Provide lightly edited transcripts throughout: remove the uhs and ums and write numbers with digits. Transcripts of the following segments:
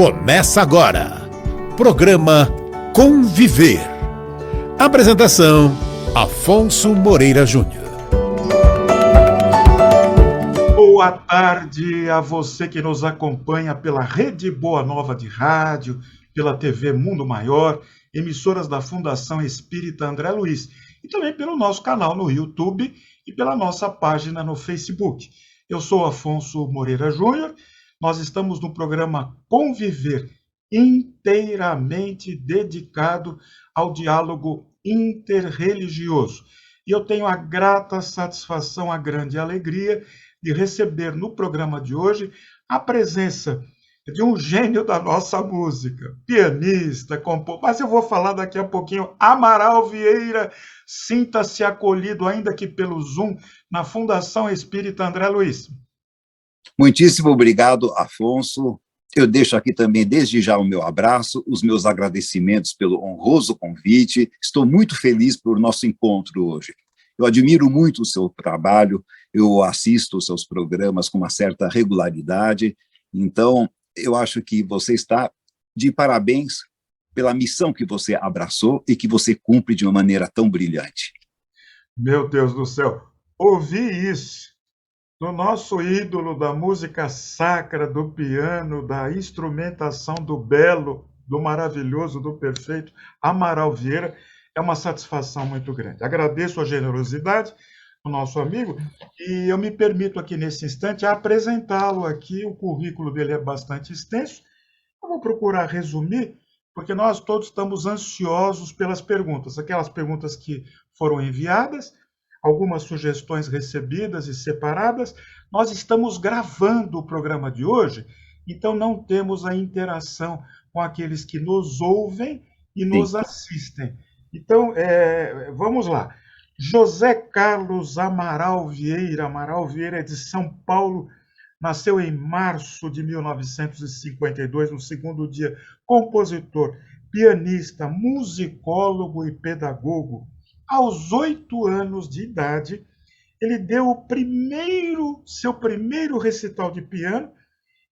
Começa agora. Programa Conviver. Apresentação: Afonso Moreira Júnior. Boa tarde a você que nos acompanha pela Rede Boa Nova de Rádio, pela TV Mundo Maior, emissoras da Fundação Espírita André Luiz, e também pelo nosso canal no YouTube e pela nossa página no Facebook. Eu sou Afonso Moreira Júnior, nós estamos no programa Conviver, inteiramente dedicado ao diálogo interreligioso. E eu tenho a grata satisfação, a grande alegria de receber no programa de hoje a presença de um gênio da nossa música, pianista, compositor, mas eu vou falar daqui a pouquinho, Amaral Vieira, sinta-se acolhido, ainda que pelo Zoom, na Fundação Espírita André Luiz. Muitíssimo obrigado, Afonso. Eu deixo aqui também, desde já, o meu abraço, os meus agradecimentos pelo honroso convite. Estou muito feliz por nosso encontro hoje. Eu admiro muito o seu trabalho, eu assisto os seus programas com uma certa regularidade, então eu acho que você está de parabéns pela missão que você abraçou e que você cumpre de uma maneira tão brilhante. Meu Deus do céu, ouvi isso do nosso ídolo da música sacra, do piano, da instrumentação, do belo, do maravilhoso, do perfeito, Amaral Vieira, é uma satisfação muito grande. Agradeço a generosidade do nosso amigo e eu me permito aqui nesse instante apresentá-lo aqui. O currículo dele é bastante extenso. Eu vou procurar resumir, porque nós todos estamos ansiosos pelas perguntas, aquelas perguntas que foram enviadas, algumas sugestões recebidas e separadas. Nós estamos gravando o programa de hoje, então não temos a interação com aqueles que nos ouvem e nos assistem. Então, vamos lá. José Carlos Amaral Vieira é de São Paulo, nasceu em março de 1952, no segundo dia, compositor, pianista, musicólogo e pedagogo. Aos 8 anos de idade, ele deu seu primeiro recital de piano,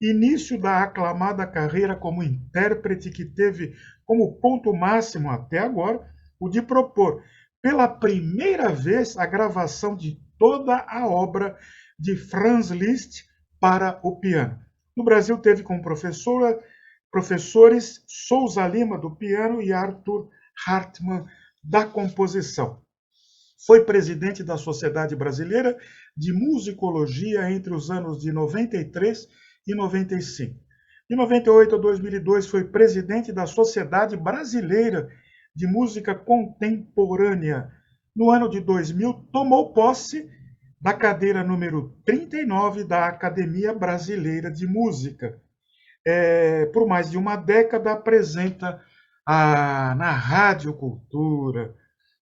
início da aclamada carreira como intérprete, que teve como ponto máximo até agora o de propor, pela primeira vez, a gravação de toda a obra de Franz Liszt para o piano. No Brasil, teve como professores Souza Lima, do piano, e Arthur Hartmann, da composição. Foi presidente da Sociedade Brasileira de Musicologia entre os anos de 93 e 95. De 98 a 2002, foi presidente da Sociedade Brasileira de Música Contemporânea. No ano de 2000, tomou posse da cadeira número 39 da Academia Brasileira de Música. Por mais de uma década, apresenta na Rádio Cultura,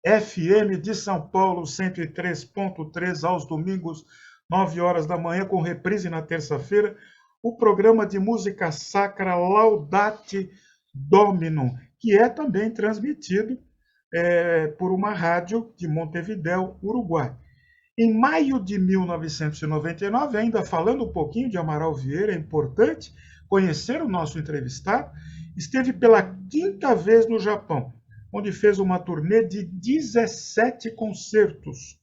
FM de São Paulo, 103.3, aos domingos, 9 horas da manhã, com reprise na terça-feira, o programa de música sacra Laudate Dominum, que é também transmitido por uma rádio de Montevidéu, Uruguai. Em maio de 1999, ainda falando um pouquinho de Amaral Vieira, é importante conhecer o nosso entrevistado, esteve pela 5ª vez no Japão, onde fez uma turnê de 17 concertos.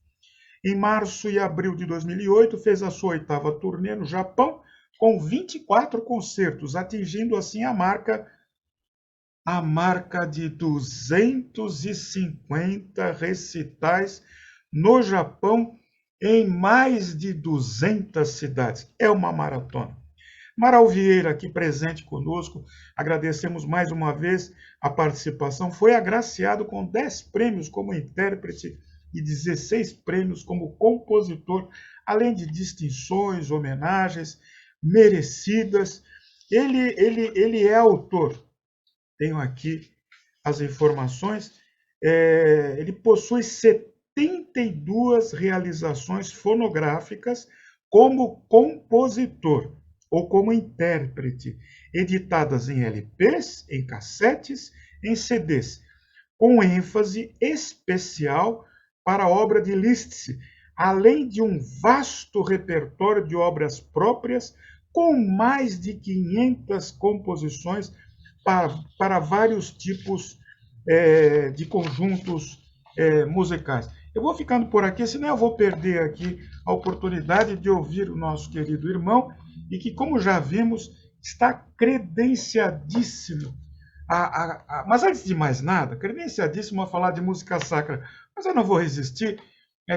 Em março e abril de 2008, fez a sua 8ª turnê no Japão, com 24 concertos, atingindo assim a marca de 250 recitais no Japão, em mais de 200 cidades. É uma maratona. Amaral Vieira, aqui presente conosco, agradecemos mais uma vez a participação. Foi agraciado com 10 prêmios como intérprete e 16 prêmios como compositor, além de distinções, homenagens merecidas. Ele é autor, tenho aqui as informações, ele possui 72 realizações fonográficas como compositor ou como intérprete, editadas em LPs, em cassetes, em CDs, com ênfase especial para a obra de Liszt, além de um vasto repertório de obras próprias, com mais de 500 composições para vários tipos de conjuntos musicais. Eu vou ficando por aqui, senão eu vou perder aqui a oportunidade de ouvir o nosso querido irmão, e que, como já vimos, está credenciadíssimo. Mas antes de mais nada, credenciadíssimo a falar de música sacra. Mas eu não vou resistir,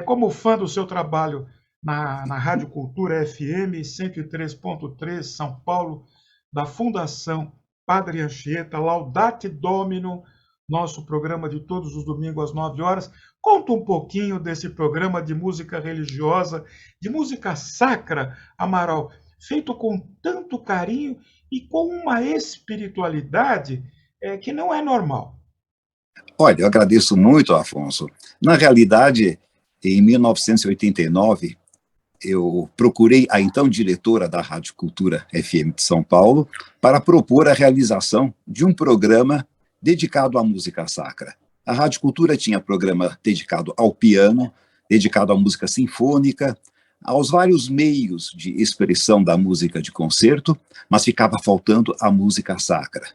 como fã do seu trabalho na Rádio Cultura FM 103.3, São Paulo, da Fundação Padre Anchieta, Laudate Domino, nosso programa de todos os domingos às 9 horas. Conta um pouquinho desse programa de música religiosa, de música sacra, Amaral, feito com tanto carinho e com uma espiritualidade que não é normal. Olha, eu agradeço muito, Afonso. Na realidade, em 1989, eu procurei a então diretora da Rádio Cultura FM de São Paulo para propor a realização de um programa dedicado à música sacra. A Rádio Cultura tinha programa dedicado ao piano, dedicado à música sinfônica, aos vários meios de expressão da música de concerto, mas ficava faltando a música sacra.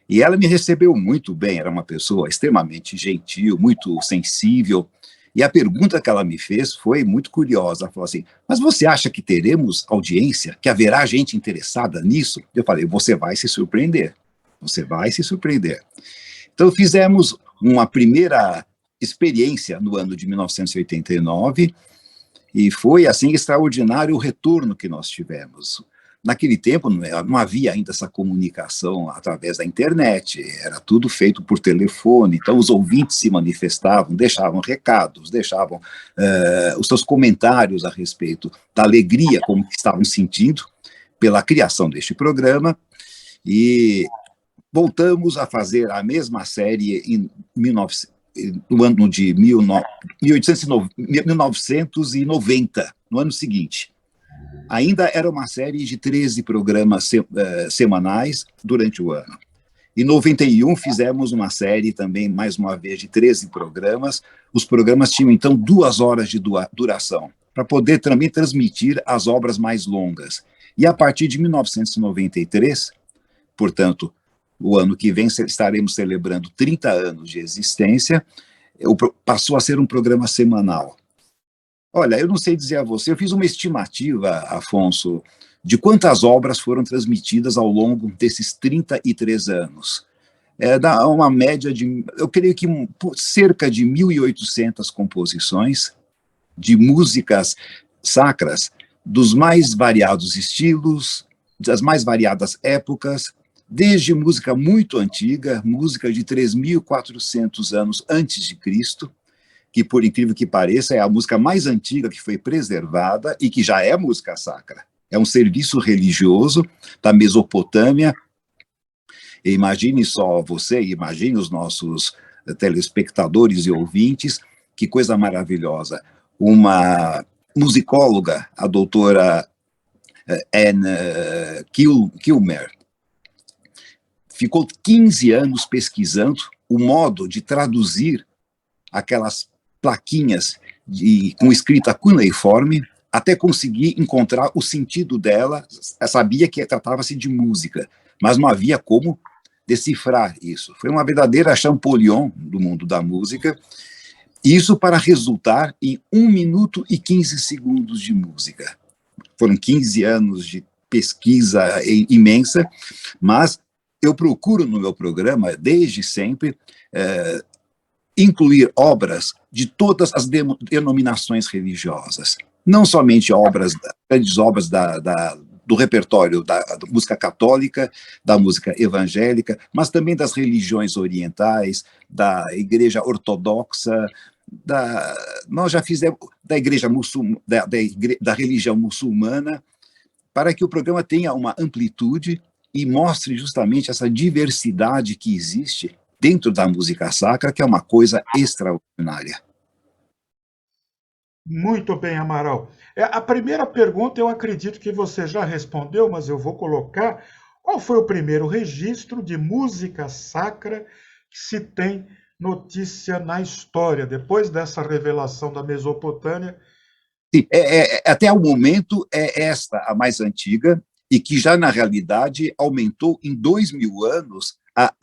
E ela me recebeu muito bem, era uma pessoa extremamente gentil, muito sensível, e a pergunta que ela me fez foi muito curiosa. Ela falou assim: mas você acha que teremos audiência, que haverá gente interessada nisso? Eu falei: você vai se surpreender, você vai se surpreender. Então fizemos uma primeira experiência no ano de 1989, e foi assim extraordinário o retorno que nós tivemos. Naquele tempo não havia ainda essa comunicação através da internet, era tudo feito por telefone, então os ouvintes se manifestavam, deixavam recados, deixavam os seus comentários a respeito da alegria como que estavam sentindo pela criação deste programa, e voltamos a fazer a mesma série no ano de 1990, no ano seguinte. Ainda era uma série de 13 programas semanais durante o ano. Em 91, fizemos uma série também, mais uma vez, de 13 programas. Os programas tinham, então, 2 horas de duração, para poder também transmitir as obras mais longas. E a partir de 1993, portanto, o ano que vem estaremos celebrando 30 anos de existência, passou a ser um programa semanal. Olha, eu não sei dizer a você, eu fiz uma estimativa, Afonso, de quantas obras foram transmitidas ao longo desses 33 anos. Dá uma média de, eu creio que cerca de 1.800 composições de músicas sacras, dos mais variados estilos, das mais variadas épocas, desde música muito antiga, música de 3.400 anos antes de Cristo, que, por incrível que pareça, é a música mais antiga que foi preservada e que já é música sacra. É um serviço religioso da Mesopotâmia. E imagine só você, imagine os nossos telespectadores e ouvintes, que coisa maravilhosa. Uma musicóloga, a doutora Anne Kilmer, ficou 15 anos pesquisando o modo de traduzir aquelas plaquinhas com escrita cuneiforme, até conseguir encontrar o sentido dela. Sabia que tratava-se de música, mas não havia como decifrar isso. Foi uma verdadeira Champollion do mundo da música, isso para resultar em 1 minuto e 15 segundos de música. Foram 15 anos de pesquisa imensa, mas eu procuro no meu programa, desde sempre, incluir obras de todas as denominações religiosas, não somente grandes obras do repertório da música católica, da música evangélica, mas também das religiões orientais, da igreja ortodoxa, nós já fizemos da igreja da religião muçulmana, para que o programa tenha uma amplitude e mostre justamente essa diversidade que existe dentro da música sacra, que é uma coisa extraordinária. Muito bem, Amaral. A primeira pergunta eu acredito que você já respondeu, mas eu vou colocar. Qual foi o primeiro registro de música sacra que se tem notícia na história, depois dessa revelação da Mesopotâmia? Sim, até o momento é esta a mais antiga, e que já, na realidade, aumentou em 2.000 anos a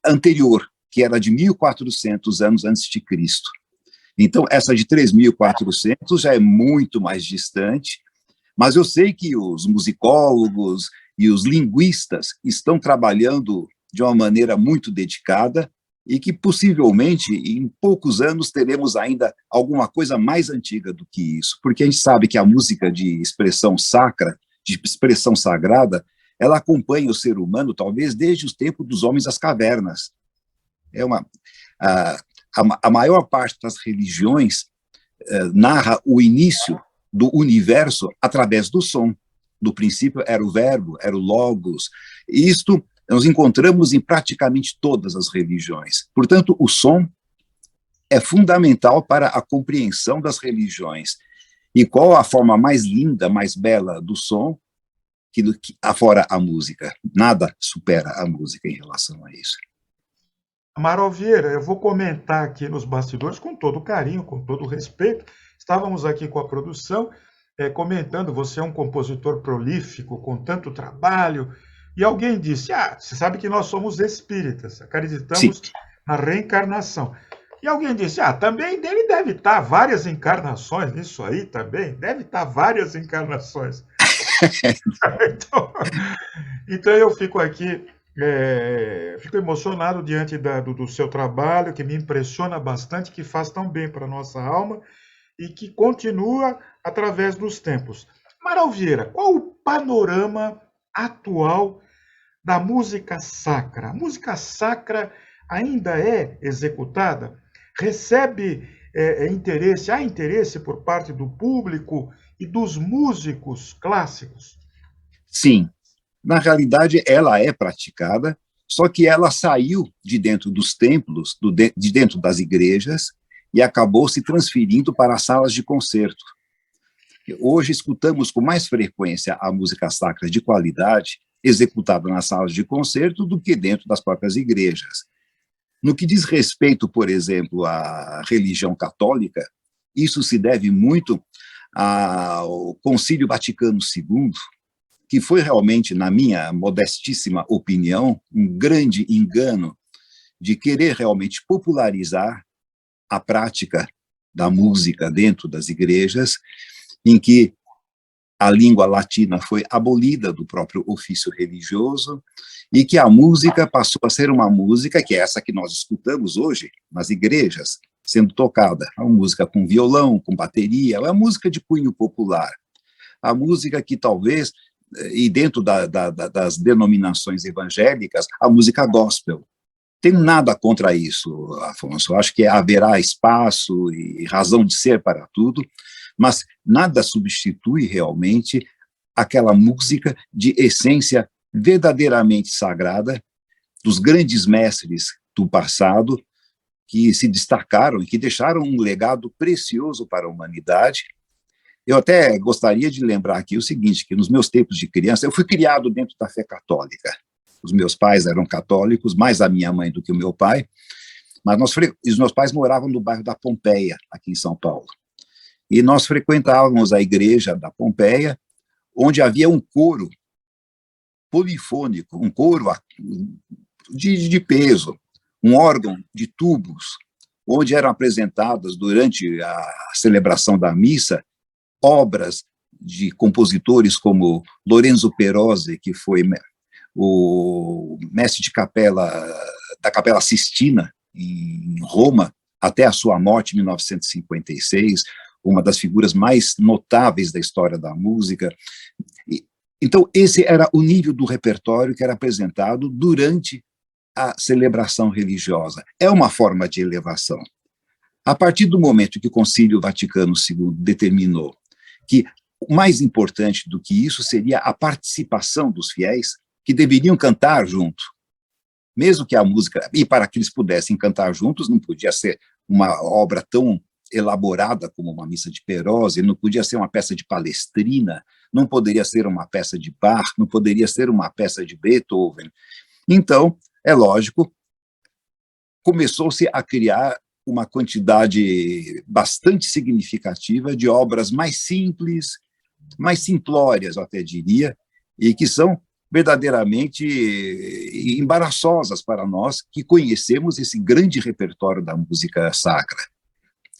anterior, que era de 1.400 anos antes de Cristo. Então, essa de 3.400 já é muito mais distante, mas eu sei que os musicólogos e os linguistas estão trabalhando de uma maneira muito dedicada e que, possivelmente, em poucos anos, teremos ainda alguma coisa mais antiga do que isso, porque a gente sabe que a música de expressão sacra, de expressão sagrada, ela acompanha o ser humano, talvez, desde os tempos dos homens das cavernas. A maior parte das religiões narra o início do universo através do som. No princípio era o verbo, era o logos. E isto nós encontramos em praticamente todas as religiões. Portanto, o som é fundamental para a compreensão das religiões. E qual a forma mais linda, mais bela do som, que afora a música? Nada supera a música em relação a isso. Amaral Vieira, eu vou comentar aqui nos bastidores com todo carinho, com todo respeito. Estávamos aqui com a produção, comentando, você é um compositor prolífico, com tanto trabalho, e alguém disse, você sabe que nós somos espíritas, acreditamos Sim. na reencarnação. E alguém disse, também dele deve estar várias encarnações nisso aí também, deve estar várias encarnações. Então eu fico aqui, fico emocionado diante do seu trabalho, que me impressiona bastante, que faz tão bem para a nossa alma e que continua através dos tempos. Amaral Vieira, qual o panorama atual da música sacra? A música sacra ainda é executada? Recebe interesse, há interesse por parte do público e dos músicos clássicos? Sim, na realidade ela é praticada, só que ela saiu de dentro dos templos, de dentro das igrejas, e acabou se transferindo para as salas de concerto. Hoje escutamos com mais frequência a música sacra de qualidade executada nas salas de concerto do que dentro das próprias igrejas. No que diz respeito, por exemplo, à religião católica, isso se deve muito ao Concílio Vaticano II, que foi realmente, na minha modestíssima opinião, um grande engano de querer realmente popularizar a prática da música dentro das igrejas, em que a língua latina foi abolida do próprio ofício religioso e que a música passou a ser uma música, que é essa que nós escutamos hoje nas igrejas, sendo tocada. A música com violão, com bateria, é a música de cunho popular. A música que talvez, e dentro das denominações evangélicas, a música gospel. Tenho nada contra isso, Afonso. Acho que haverá espaço e razão de ser para tudo, mas nada substitui realmente aquela música de essência verdadeiramente sagrada dos grandes mestres do passado que se destacaram e que deixaram um legado precioso para a humanidade. Eu até gostaria de lembrar aqui o seguinte, que nos meus tempos de criança, eu fui criado dentro da fé católica. Os meus pais eram católicos, mais a minha mãe do que o meu pai, mas os meus pais moravam no bairro da Pompeia, aqui em São Paulo. E nós frequentávamos a igreja da Pompeia, onde havia um coro polifônico, um coro de peso, um órgão de tubos, onde eram apresentadas, durante a celebração da missa, obras de compositores como Lorenzo Perosi, que foi o mestre de capela da Capela Sistina, em Roma, até a sua morte em 1956, uma das figuras mais notáveis da história da música. Então, esse era o nível do repertório que era apresentado durante a celebração religiosa. É uma forma de elevação. A partir do momento que o Concílio Vaticano II determinou que o mais importante do que isso seria a participação dos fiéis, que deveriam cantar junto, mesmo que a música, e para que eles pudessem cantar juntos, não podia ser uma obra tão elaborada como uma missa de Perosi, não podia ser uma peça de Palestrina, não poderia ser uma peça de Bach, não poderia ser uma peça de Beethoven. Então, é lógico, começou-se a criar uma quantidade bastante significativa de obras mais simples, mais simplórias, eu até diria, e que são verdadeiramente embaraçosas para nós que conhecemos esse grande repertório da música sacra.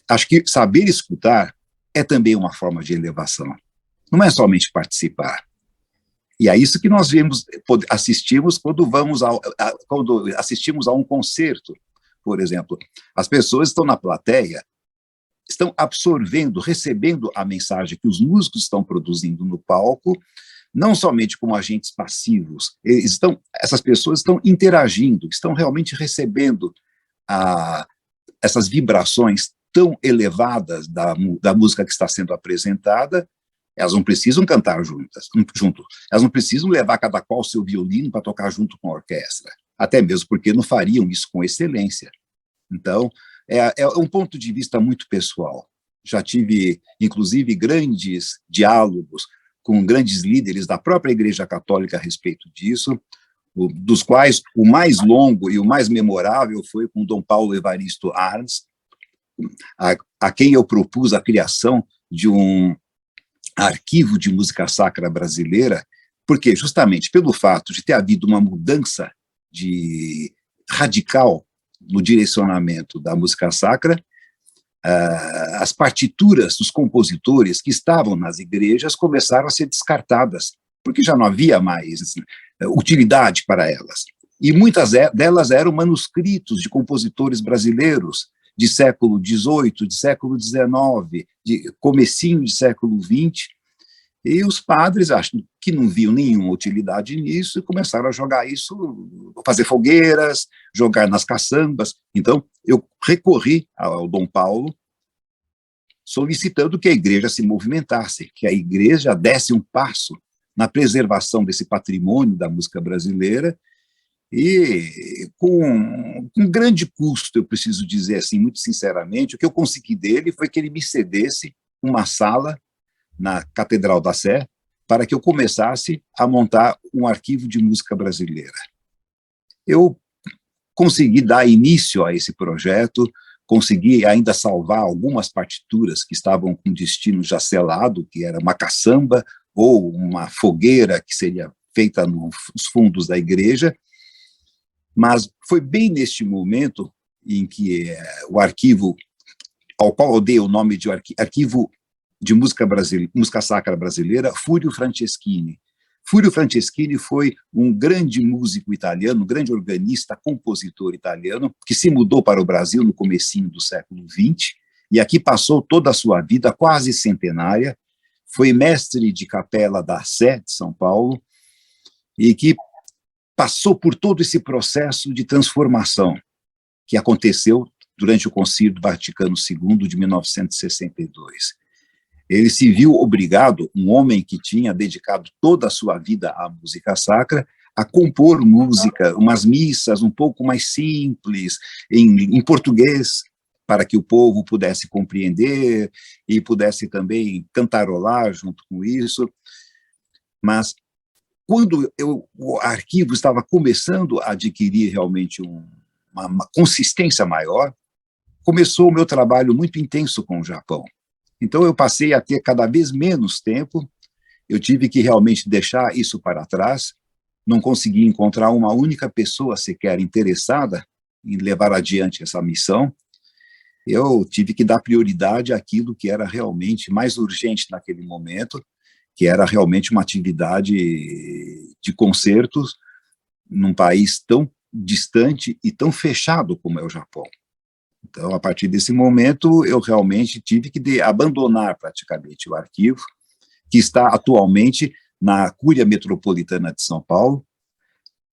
Acho que saber escutar é também uma forma de elevação. Não é somente participar. E é isso que nós assistimos quando assistimos a um concerto, por exemplo. As pessoas estão na plateia, estão absorvendo, recebendo a mensagem que os músicos estão produzindo no palco, não somente como agentes passivos, essas pessoas estão interagindo, estão realmente recebendo essas vibrações tão elevadas da música que está sendo apresentada. Elas não precisam cantar junto, elas não precisam levar cada qual o seu violino para tocar junto com a orquestra, até mesmo porque não fariam isso com excelência. Então, é um ponto de vista muito pessoal. Já tive, inclusive, grandes diálogos com grandes líderes da própria Igreja Católica a respeito disso, dos quais o mais longo e o mais memorável foi com Dom Paulo Evaristo Arns, a quem eu propus a criação de um arquivo de música sacra brasileira, porque justamente pelo fato de ter havido uma mudança radical no direcionamento da música sacra, as partituras dos compositores que estavam nas igrejas começaram a ser descartadas, porque já não havia mais utilidade para elas. E muitas delas eram manuscritos de compositores brasileiros de século XVIII, de século XIX, de comecinho de século XX, e os padres, acho que não viam nenhuma utilidade nisso, e começaram a jogar isso, fazer fogueiras, jogar nas caçambas. Então, eu recorri ao Dom Paulo, solicitando que a igreja se movimentasse, que a igreja desse um passo na preservação desse patrimônio da música brasileira, e com grande custo, eu preciso dizer assim, muito sinceramente, o que eu consegui dele foi que ele me cedesse uma sala na Catedral da Sé, para que eu começasse a montar um arquivo de música brasileira. Eu consegui dar início a esse projeto, consegui ainda salvar algumas partituras que estavam com destino já selado, que era uma caçamba ou uma fogueira que seria feita nos fundos da igreja, mas foi bem neste momento em que o arquivo, ao qual eu dei o nome de Arquivo de Música Sacra Brasileira, Fúrio Franceschini. Fúrio Franceschini foi um grande músico italiano, um grande organista, compositor italiano, que se mudou para o Brasil no comecinho do século XX, e aqui passou toda a sua vida quase centenária, foi mestre de capela da Sé de São Paulo, e que passou por todo esse processo de transformação que aconteceu durante o Concílio do Vaticano II de 1962. Ele se viu obrigado, um homem que tinha dedicado toda a sua vida à música sacra, a compor música, umas missas um pouco mais simples, em português, para que o povo pudesse compreender e pudesse também cantarolar junto com isso. Mas quando o arquivo estava começando a adquirir realmente uma consistência maior, começou o meu trabalho muito intenso com o Japão. Então, eu passei a ter cada vez menos tempo, eu tive que realmente deixar isso para trás, não consegui encontrar uma única pessoa sequer interessada em levar adiante essa missão. Eu tive que dar prioridade àquilo que era realmente mais urgente naquele momento, que era realmente uma atividade de concertos num país tão distante e tão fechado como é o Japão. Então, a partir desse momento, eu realmente tive que abandonar praticamente o arquivo, que está atualmente na Cúria Metropolitana de São Paulo,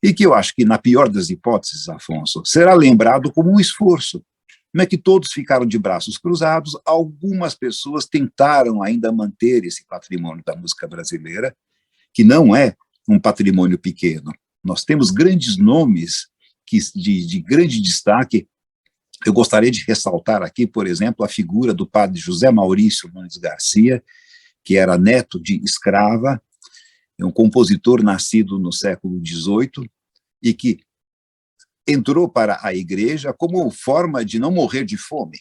e que eu acho que, na pior das hipóteses, Afonso, será lembrado como um esforço. Não é que todos ficaram de braços cruzados, algumas pessoas tentaram ainda manter esse patrimônio da música brasileira, que não é um patrimônio pequeno. Nós temos grandes nomes de grande destaque. Eu gostaria de ressaltar aqui, por exemplo, a figura do padre José Maurício Nunes Garcia, que era neto de escrava, é um compositor nascido no século XVIII e que entrou para a igreja como forma de não morrer de fome.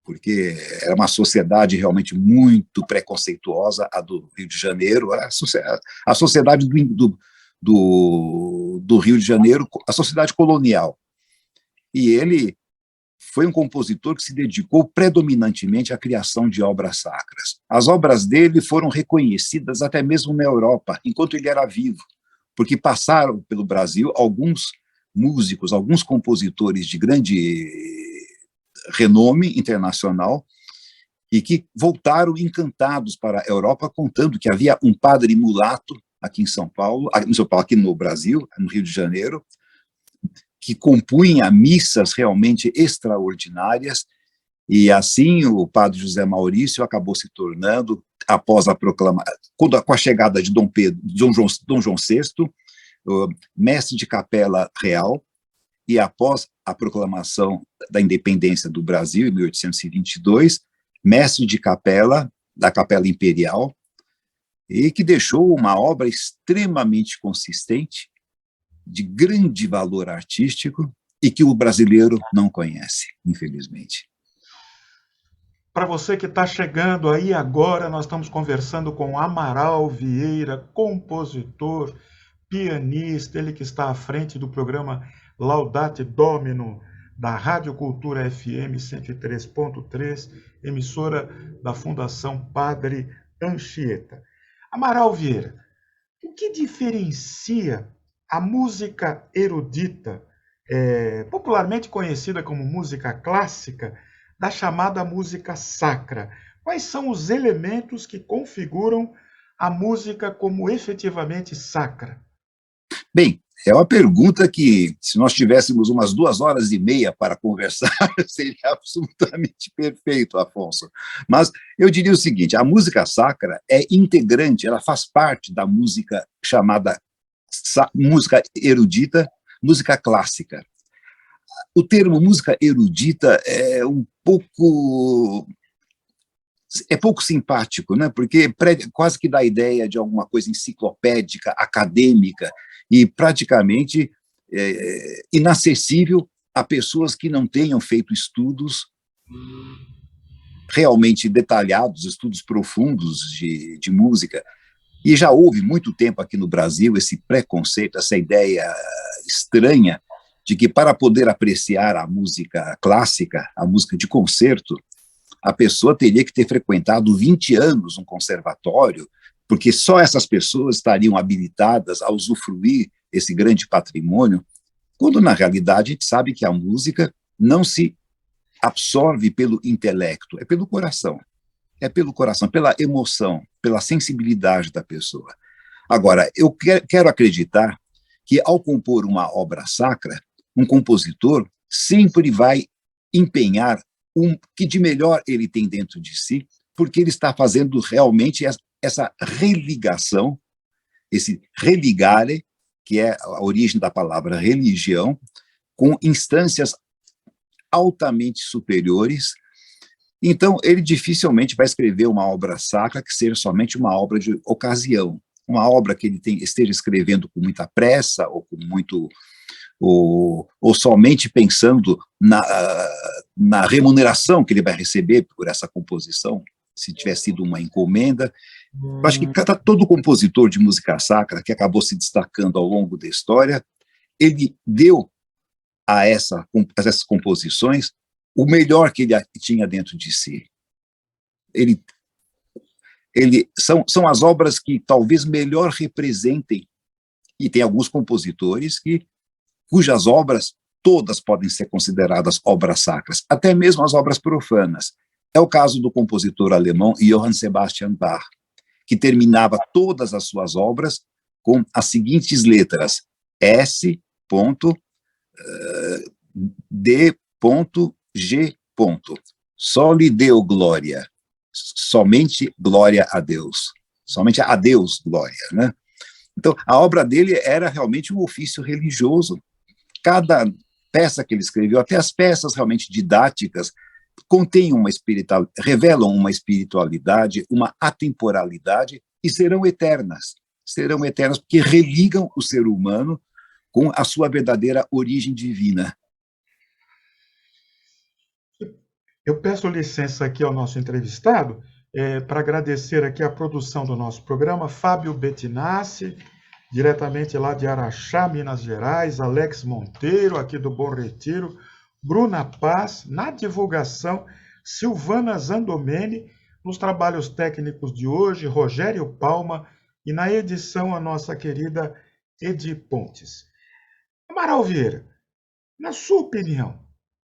porque era uma sociedade realmente muito preconceituosa, a do Rio de Janeiro, a sociedade do Rio de Janeiro, a sociedade colonial. E ele foi um compositor que se dedicou predominantemente à criação de obras sacras. As obras dele foram reconhecidas até mesmo na Europa, enquanto ele era vivo, porque passaram pelo Brasil alguns músicos, alguns compositores de grande renome internacional e que voltaram encantados para a Europa, contando que havia um padre mulato aqui em São Paulo, aqui no Brasil, no Rio de Janeiro, que compunha missas realmente extraordinárias, e assim o padre José Maurício acabou se tornando, após a proclamação, com a chegada de Dom João VI, mestre de capela real, e após a proclamação da independência do Brasil, em 1822, mestre de capela, da Capela Imperial, e que deixou uma obra extremamente consistente, de grande valor artístico, e que o brasileiro não conhece, infelizmente. Para você que está chegando aí agora, nós estamos conversando com Amaral Vieira, compositor, pianista, ele que está à frente do programa Laudate Domino, da Rádio Cultura FM 103.3, emissora da Fundação Padre Anchieta. Amaral Vieira, o que diferencia a música erudita, popularmente conhecida como música clássica, da chamada música sacra? Quais são os elementos que configuram a música como efetivamente sacra? Bem, é uma pergunta que, se nós tivéssemos umas 2 horas e meia para conversar, seria absolutamente perfeito, Afonso. Mas eu diria o seguinte: a música sacra é integrante, ela faz parte da música chamada música erudita, música clássica. O termo música erudita é pouco simpático, né? Porque quase que dá a ideia de alguma coisa enciclopédica, acadêmica, e praticamente inacessível a pessoas que não tenham feito estudos realmente detalhados, estudos profundos de música. E já houve muito tempo aqui no Brasil esse preconceito, essa ideia estranha de que, para poder apreciar a música clássica, a música de concerto, a pessoa teria que ter frequentado 20 anos um conservatório, porque só essas pessoas estariam habilitadas a usufruir esse grande patrimônio, quando, na realidade, a gente sabe que a música não se absorve pelo intelecto, é pelo coração. É pelo coração, pela emoção, pela sensibilidade da pessoa. Agora, eu quero acreditar que, ao compor uma obra sacra, um compositor sempre vai empenhar o que de melhor ele tem dentro de si, porque ele está fazendo realmente essa religação, esse religare, que é a origem da palavra religião, com instâncias altamente superiores. Então, ele dificilmente vai escrever uma obra sacra que seja somente uma obra de ocasião, uma obra que ele esteja escrevendo com muita pressa, ou com muito, ou somente pensando na remuneração que ele vai receber por essa composição, se tiver sido uma encomenda. Eu acho que todo compositor de música sacra que acabou se destacando ao longo da história, ele deu a essas composições o melhor que ele tinha dentro de si. São as obras que talvez melhor representem, e tem alguns compositores cujas obras todas podem ser consideradas obras sacras, até mesmo as obras profanas. É o caso do compositor alemão Johann Sebastian Bach, que terminava todas as suas obras com as seguintes letras: S. D. G. Só lhe deu glória, somente glória a Deus, somente a Deus glória, né? Então, a obra dele era realmente um ofício religioso. Cada peça que ele escreveu, até as peças realmente didáticas, revelam uma espiritualidade, uma atemporalidade, e serão eternas porque religam o ser humano com a sua verdadeira origem divina. Eu peço licença aqui ao nosso entrevistado para agradecer aqui a produção do nosso programa, Fábio Bettinassi, diretamente lá de Araxá, Minas Gerais, Alex Monteiro, aqui do Bom Retiro, Bruna Paz, na divulgação, Silvana Zandomeni, nos trabalhos técnicos de hoje, Rogério Palma, e na edição a nossa querida Edi Pontes. Amaral Vieira, na sua opinião,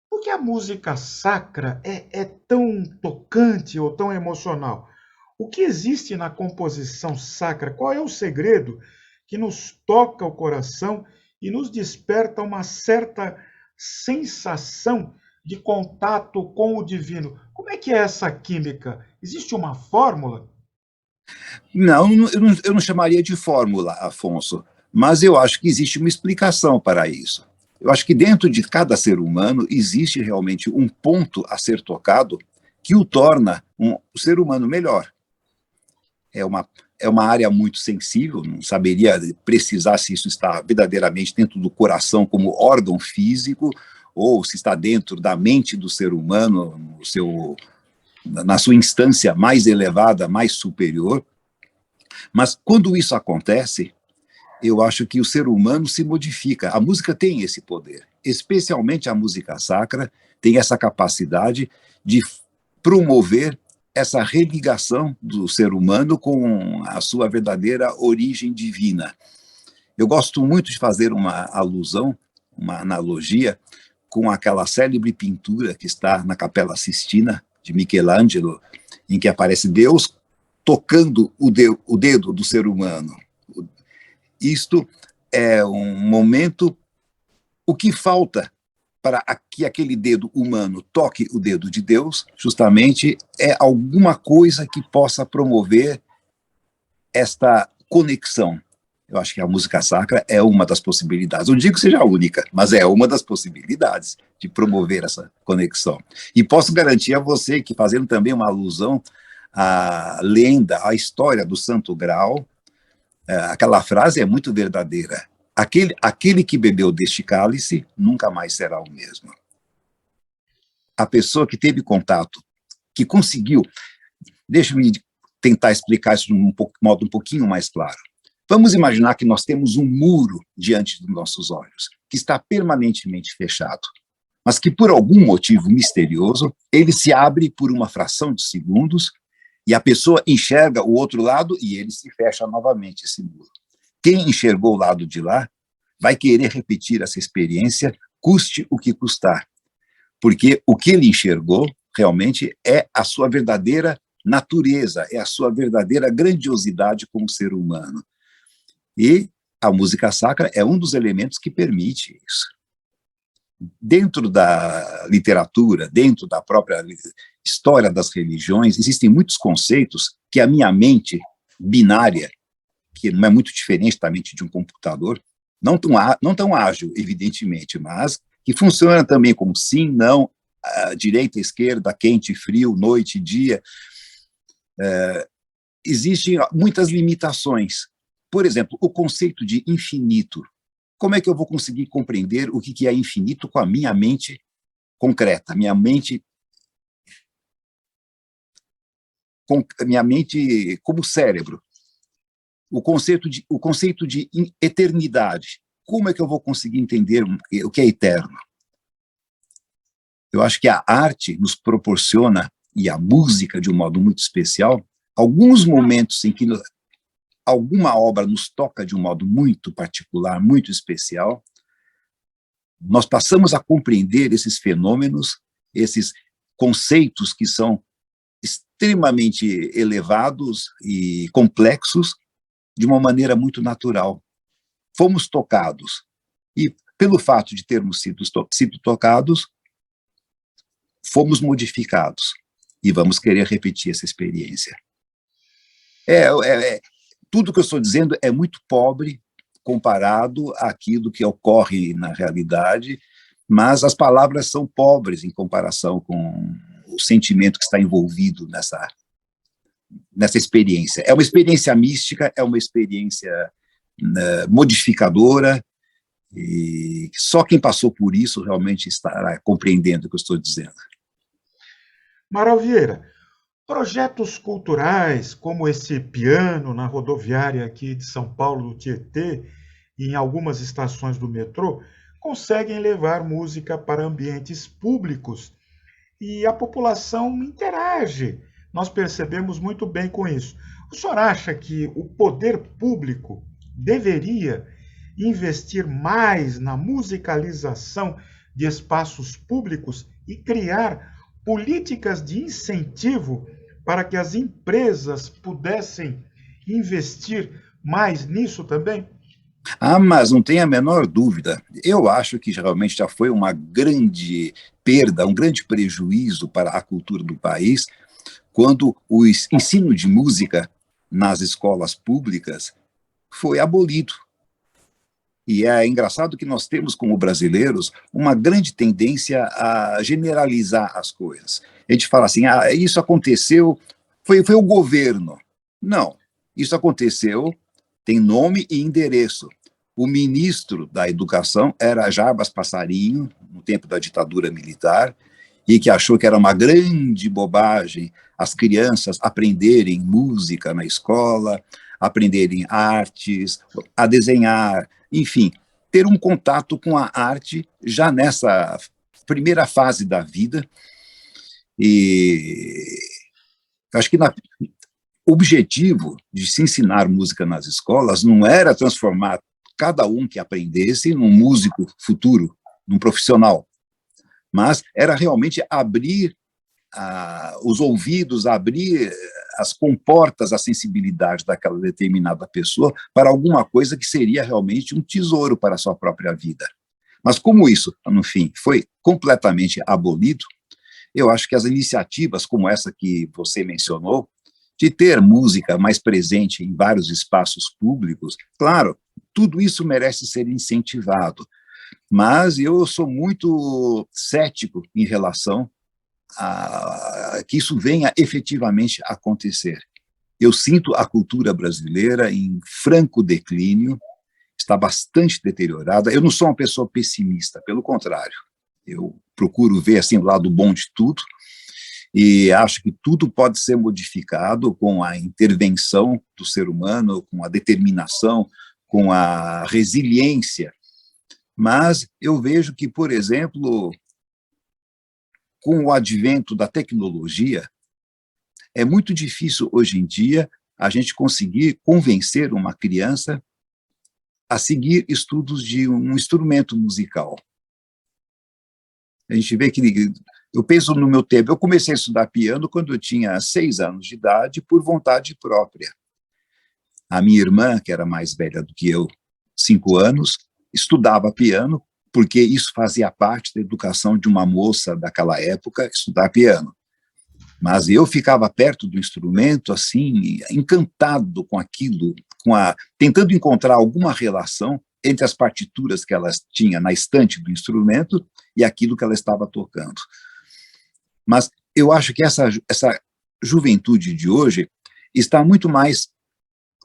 por que a música sacra é tão tocante ou tão emocional? O que existe na composição sacra? Qual é o segredo que nos toca o coração e nos desperta uma certa sensação de contato com o divino? Como é que é essa química? Existe uma fórmula? Não, eu não chamaria de fórmula, Afonso, mas eu acho que existe uma explicação para isso. Eu acho que dentro de cada ser humano existe realmente um ponto a ser tocado que o torna um ser humano melhor. É uma área muito sensível, não saberia precisar se isso está verdadeiramente dentro do coração como órgão físico, ou se está dentro da mente do ser humano, na sua instância mais elevada, mais superior. Mas quando isso acontece, eu acho que o ser humano se modifica. A música tem esse poder, especialmente a música sacra tem essa capacidade de promover essa religação do ser humano com a sua verdadeira origem divina. Eu gosto muito de fazer uma alusão, uma analogia, com aquela célebre pintura que está na Capela Sistina, de Michelangelo, em que aparece Deus tocando o dedo do ser humano. Isto é um momento. O que falta para que aquele dedo humano toque o dedo de Deus, justamente, é alguma coisa que possa promover esta conexão. Eu acho que a música sacra é uma das possibilidades. Não digo que seja a única, mas é uma das possibilidades de promover essa conexão. E posso garantir a você que, fazendo também uma alusão à lenda, à história do Santo Graal, aquela frase é muito verdadeira. Aquele que bebeu deste cálice nunca mais será o mesmo. A pessoa que teve contato, que conseguiu. Deixa-me tentar explicar isso de modo um pouquinho mais claro. Vamos imaginar que nós temos um muro diante dos nossos olhos, que está permanentemente fechado, mas que por algum motivo misterioso, ele se abre por uma fração de segundos e a pessoa enxerga o outro lado e ele se fecha novamente, esse muro. Quem enxergou o lado de lá vai querer repetir essa experiência, custe o que custar, porque o que ele enxergou realmente é a sua verdadeira natureza, é a sua verdadeira grandiosidade como ser humano. E a música sacra é um dos elementos que permite isso. Dentro da literatura, dentro da própria história das religiões, existem muitos conceitos que a minha mente binária, que não é muito diferente da mente de um computador, não tão ágil, evidentemente, mas que funciona também como sim, não, direita, esquerda, quente, frio, noite, dia. Existem muitas limitações. Por exemplo, o conceito de infinito. Como é que eu vou conseguir compreender o que é infinito com a minha mente concreta, minha mente como cérebro? O conceito de eternidade. Como é que eu vou conseguir entender o que é eterno? Eu acho que a arte nos proporciona, e a música de um modo muito especial, alguns momentos em que alguma obra nos toca de um modo muito particular, muito especial, nós passamos a compreender esses fenômenos, esses conceitos que são extremamente elevados e complexos, de uma maneira muito natural. Fomos tocados, e pelo fato de termos sido tocados, fomos modificados, e vamos querer repetir essa experiência. Tudo que eu estou dizendo é muito pobre comparado àquilo que ocorre na realidade, mas as palavras são pobres em comparação com o sentimento que está envolvido nessa experiência. É uma experiência mística, é uma experiência modificadora, e só quem passou por isso realmente estará compreendendo o que eu estou dizendo. Maral Vieira, projetos culturais como esse piano na rodoviária aqui de São Paulo, do Tietê, e em algumas estações do metrô, conseguem levar música para ambientes públicos e a população interage. Nós percebemos muito bem com isso. O senhor acha que o poder público deveria investir mais na musicalização de espaços públicos e criar políticas de incentivo para que as empresas pudessem investir mais nisso também? Ah, mas não tem a menor dúvida. Eu acho que realmente já foi uma grande perda, um grande prejuízo para a cultura do país, quando o ensino de música nas escolas públicas foi abolido. E é engraçado que nós temos, como brasileiros, uma grande tendência a generalizar as coisas. A gente fala assim, isso aconteceu, foi o governo. Não, isso aconteceu, tem nome e endereço. O ministro da Educação era Jarbas Passarinho, no tempo da ditadura militar, e que achou que era uma grande bobagem as crianças aprenderem música na escola, aprenderem artes, a desenhar, enfim, ter um contato com a arte já nessa primeira fase da vida. E acho que o objetivo de se ensinar música nas escolas não era transformar cada um que aprendesse num músico futuro, num profissional, mas era realmente abrir os ouvidos, abrir as comportas, a sensibilidade daquela determinada pessoa para alguma coisa que seria realmente um tesouro para a sua própria vida. Mas como isso, no fim, foi completamente abolido, eu acho que as iniciativas como essa que você mencionou, de ter música mais presente em vários espaços públicos, claro, tudo isso merece ser incentivado, mas eu sou muito cético em relação a que isso venha efetivamente a acontecer. Eu sinto a cultura brasileira em franco declínio, está bastante deteriorada. Eu não sou uma pessoa pessimista, pelo contrário. Eu procuro ver assim, o lado bom de tudo, e acho que tudo pode ser modificado com a intervenção do ser humano, com a determinação, com a resiliência. Mas eu vejo que, por exemplo, com o advento da tecnologia, é muito difícil hoje em dia a gente conseguir convencer uma criança a seguir estudos de um instrumento musical. A gente vê que, eu penso no meu tempo, eu comecei a estudar piano quando eu tinha 6 anos de idade, por vontade própria. A minha irmã, que era mais velha do que eu, 5 anos, estudava piano, porque isso fazia parte da educação de uma moça daquela época, estudar piano. Mas eu ficava perto do instrumento, assim, encantado com aquilo, tentando encontrar alguma relação entre as partituras que ela tinha na estante do instrumento e aquilo que ela estava tocando. Mas eu acho que essa juventude de hoje está muito mais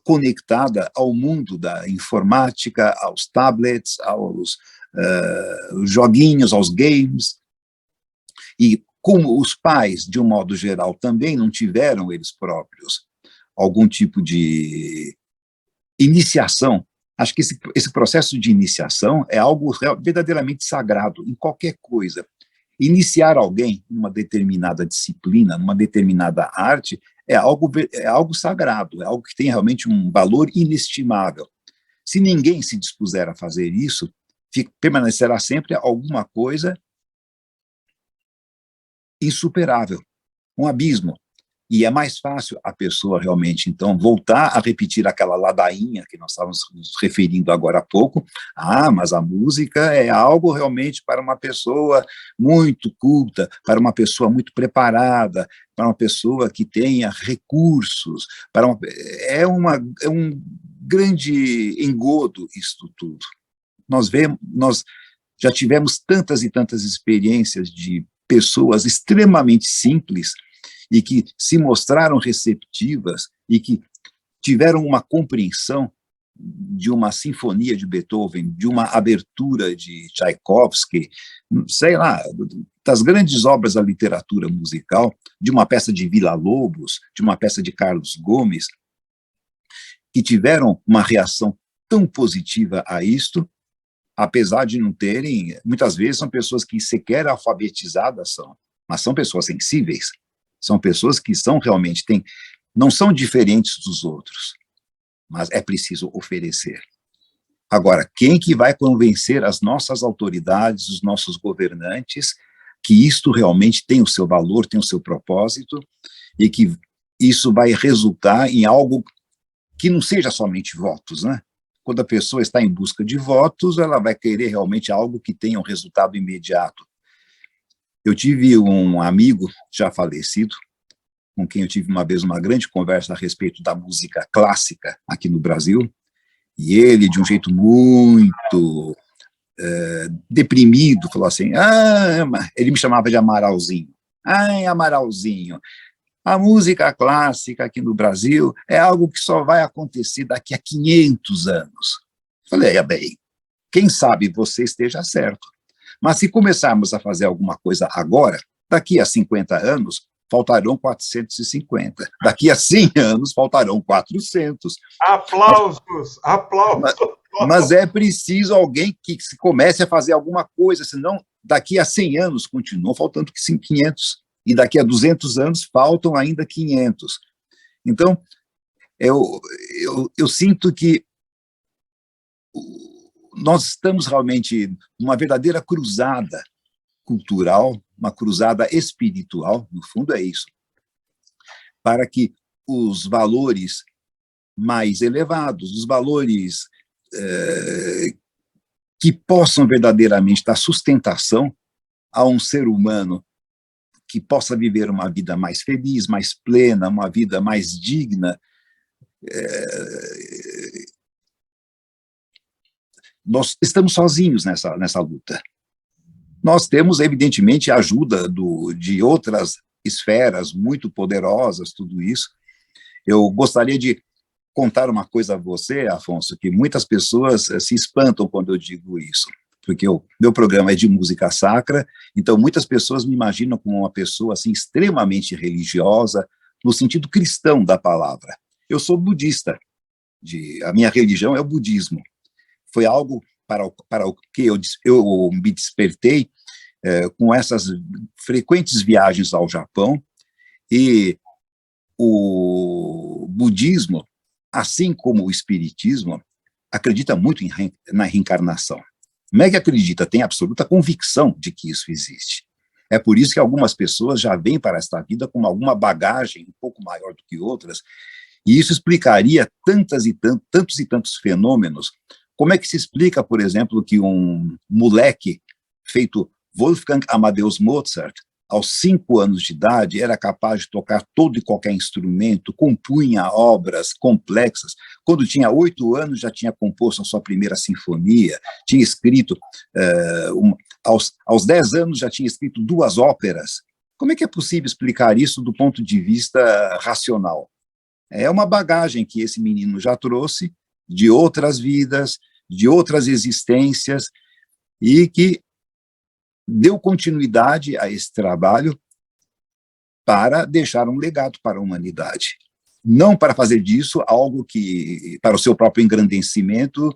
conectada ao mundo da informática, aos tablets, aos joguinhos, aos games, e como os pais, de um modo geral, também não tiveram eles próprios algum tipo de iniciação, acho que esse processo de iniciação é algo verdadeiramente sagrado em qualquer coisa. Iniciar alguém numa determinada disciplina, numa determinada arte, é algo sagrado, é algo que tem realmente um valor inestimável. Se ninguém se dispuser a fazer isso, permanecerá sempre alguma coisa insuperável, um abismo. E é mais fácil a pessoa realmente, então, voltar a repetir aquela ladainha que nós estávamos nos referindo agora há pouco. Mas a música é algo realmente para uma pessoa muito culta, para uma pessoa muito preparada, para uma pessoa que tenha recursos, é um grande engodo isto tudo. Nós já tivemos tantas e tantas experiências de pessoas extremamente simples e que se mostraram receptivas e que tiveram uma compreensão de uma sinfonia de Beethoven, de uma abertura de Tchaikovsky, sei lá, das grandes obras da literatura musical, de uma peça de Villa-Lobos, de uma peça de Carlos Gomes, que tiveram uma reação tão positiva a isto, apesar de não terem, muitas vezes são pessoas que sequer alfabetizadas são, mas são pessoas sensíveis, são pessoas que são realmente, não são diferentes dos outros, mas é preciso oferecer. Agora, quem que vai convencer as nossas autoridades, os nossos governantes, que isto realmente tem o seu valor, tem o seu propósito, e que isso vai resultar em algo que não seja somente votos, né? Quando a pessoa está em busca de votos, ela vai querer realmente algo que tenha um resultado imediato. Eu tive um amigo já falecido, com quem eu tive uma vez uma grande conversa a respeito da música clássica aqui no Brasil, e ele, de um jeito muito deprimido, falou assim, ele me chamava de Amaralzinho. Ai, Amaralzinho, a música clássica aqui no Brasil é algo que só vai acontecer daqui a 500 anos. Falei, bem, quem sabe você esteja certo. Mas se começarmos a fazer alguma coisa agora, daqui a 50 anos, faltarão 450. Daqui a 100 anos, faltarão 400. Aplausos, aplausos. Mas é preciso alguém que se comece a fazer alguma coisa, senão daqui a 100 anos continuam faltando 500. E daqui a 200 anos faltam ainda 500. Então, eu sinto que nós estamos realmente numa verdadeira cruzada cultural, uma cruzada espiritual, no fundo é isso, para que os valores mais elevados, os valores que possam verdadeiramente dar sustentação a um ser humano que possa viver uma vida mais feliz, mais plena, uma vida mais digna. Nós estamos sozinhos nessa luta. Nós temos, evidentemente, a ajuda de outras esferas muito poderosas, tudo isso. Eu gostaria de contar uma coisa a você, Afonso, que muitas pessoas se espantam quando eu digo isso, porque o meu programa é de música sacra, então muitas pessoas me imaginam como uma pessoa assim, extremamente religiosa, no sentido cristão da palavra. Eu sou budista, a minha religião é o budismo. Foi algo para o que eu me despertei com essas frequentes viagens ao Japão, e o budismo, assim como o espiritismo, acredita muito na reencarnação. Não é que acredita, tem absoluta convicção de que isso existe. É por isso que algumas pessoas já vêm para esta vida com alguma bagagem um pouco maior do que outras, e isso explicaria tantos e tantos fenômenos. Como é que se explica, por exemplo, que um moleque feito Wolfgang Amadeus Mozart, aos 5 anos de idade, era capaz de tocar todo e qualquer instrumento, compunha obras complexas. Quando tinha 8 anos, já tinha composto a sua primeira sinfonia, tinha escrito, aos 10 anos, já tinha escrito 2 óperas. Como é que é possível explicar isso do ponto de vista racional? É uma bagagem que esse menino já trouxe de outras vidas, de outras existências, e que deu continuidade a esse trabalho para deixar um legado para a humanidade. Não para fazer disso algo que, para o seu próprio engrandecimento,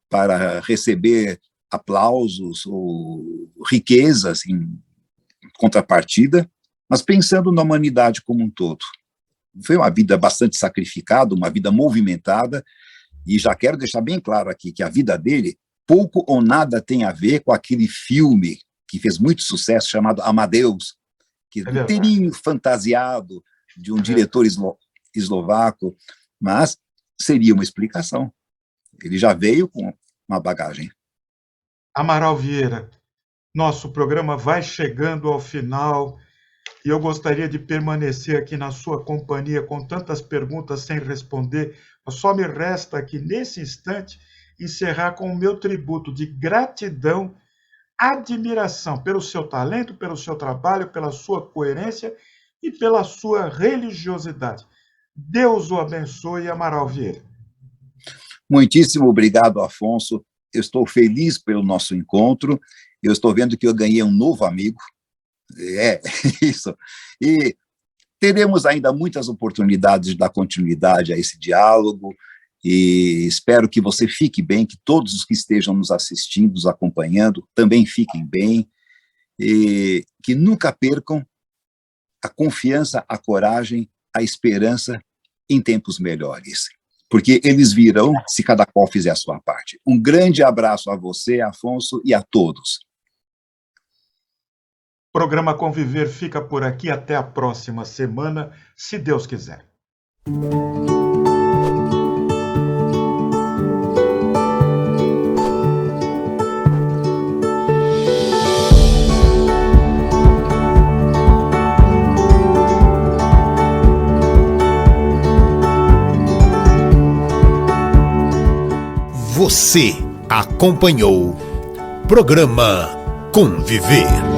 para receber aplausos ou riquezas em contrapartida, mas pensando na humanidade como um todo. Foi uma vida bastante sacrificada, uma vida movimentada, e já quero deixar bem claro aqui que a vida dele pouco ou nada tem a ver com aquele filme que fez muito sucesso, chamado Amadeus, que é inteirinho fantasiado de um diretor eslovaco, mas seria uma explicação. Ele já veio com uma bagagem. Amaral Vieira, nosso programa vai chegando ao final e eu gostaria de permanecer aqui na sua companhia com tantas perguntas sem responder. Só me resta aqui, nesse instante, encerrar com o meu tributo de gratidão, admiração pelo seu talento, pelo seu trabalho, pela sua coerência e pela sua religiosidade. Deus o abençoe, Amaral Vieira. Muitíssimo obrigado, Afonso. Eu estou feliz pelo nosso encontro. Eu estou vendo que eu ganhei um novo amigo. É, isso. E teremos ainda muitas oportunidades de dar continuidade a esse diálogo. E espero que você fique bem, que todos os que estejam nos assistindo, nos acompanhando, também fiquem bem. E que nunca percam a confiança, a coragem, a esperança em tempos melhores. Porque eles virão se cada qual fizer a sua parte. Um grande abraço a você, Afonso, e a todos. O programa Conviver fica por aqui. Até a próxima semana, se Deus quiser. Você acompanhou Programa Conviver.